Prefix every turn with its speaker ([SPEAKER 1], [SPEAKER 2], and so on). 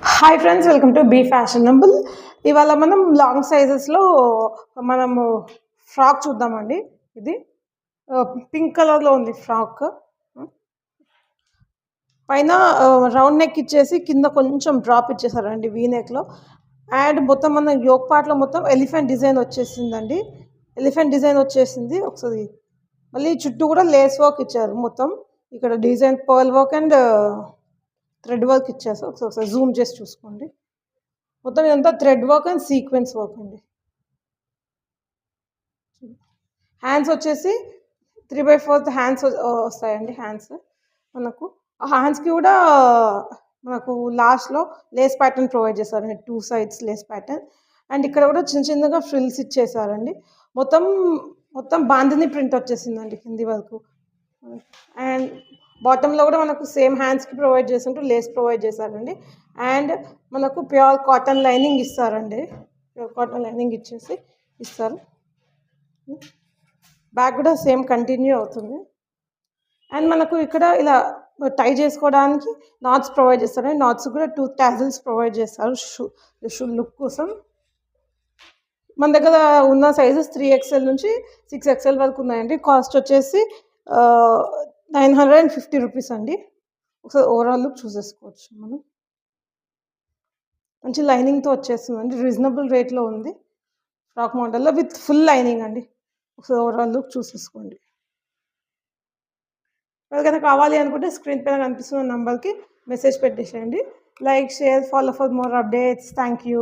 [SPEAKER 1] Hi friends, welcome to be fashionable. ఇవాళ మనం long సైజెస్లో మనము ఫ్రాక్ చూద్దామండి. ఇది పింక్ కలర్లో ఉంది ఫ్రాక్. పైన రౌండ్ నెక్ ఇచ్చేసి కింద కొంచెం డ్రాప్ ఇచ్చేసారండి వీ నెక్లో. అండ్ మొత్తం మన యోక్ పార్ట్లో మొత్తం ఎలిఫెంట్ డిజైన్ వచ్చేసిందండి. ఎలిఫెంట్ డిజైన్ వచ్చేసింది. ఒకసారి మళ్ళీ చుట్టూ కూడా లేస్ వర్క్ ఇచ్చారు. మొత్తం ఇక్కడ design pearl work and thread work ఇచ్చేసి ఒకసారి జూమ్ చేసి చూసుకోండి. మొత్తం ఇదంతా thread work and sequence work అండి. హ్యాండ్స్ వచ్చేసి 3/4 హ్యాండ్స్ వస్తాయండి. హ్యాండ్స్ మనకు ఆ హ్యాండ్స్కి కూడా మనకు లాస్ట్లో లేస్ ప్యాటర్న్ ప్రొవైడ్ చేశారండి. 2 sides లేస్ ప్యాటర్న్. అండ్ ఇక్కడ కూడా చిన్న చిన్నగా ఫ్రిల్స్ ఇచ్చేసారండి. మొత్తం మొత్తం బాందిని ప్రింట్ వచ్చేసిందండి కింది వరకు. అండ్ బాటంలో కూడా మనకు సేమ్ హ్యాండ్స్కి ప్రొవైడ్ చేస్తుంటూ లేస్ ప్రొవైడ్ చేశారండి. అండ్ మనకు ప్యూర్ కాటన్ లైనింగ్ ఇస్తారండి. ప్యూర్ కాటన్ లైనింగ్ ఇచ్చేసి ఇస్తారు. బ్యాక్ కూడా సేమ్ కంటిన్యూ అవుతుంది. అండ్ మనకు ఇక్కడ ఇలా టై చేసుకోవడానికి నాట్స్ ప్రొవైడ్ చేస్తారండి. నాట్స్ కూడా 2 tassels ప్రొవైడ్ చేస్తారు షూ లుక్ కోసం. మన దగ్గర ఉన్న సైజెస్ 3XL నుంచి 6XL వరకు ఉన్నాయండి. కాస్ట్ వచ్చేసి 950 రూపీస్ అండి. ఒకసారి ఓవరాల్ లుక్ చూసేసుకోవచ్చు మనం. మంచి లైనింగ్తో వచ్చేస్తుందండి. రీజనబుల్ రేట్లో ఉంది. ఫ్రాక్ మోడల్లో విత్ ఫుల్ లైనింగ్ అండి. ఒకసారి ఓవరాల్ లుక్ చూసేసుకోండి. ఎవరికైనా కావాలి అనుకుంటే స్క్రీన్ పైన కనిపిస్తున్న నెంబర్కి మెసేజ్ పెట్టేసేయండి. Like, share, follow for more updates. Thank you.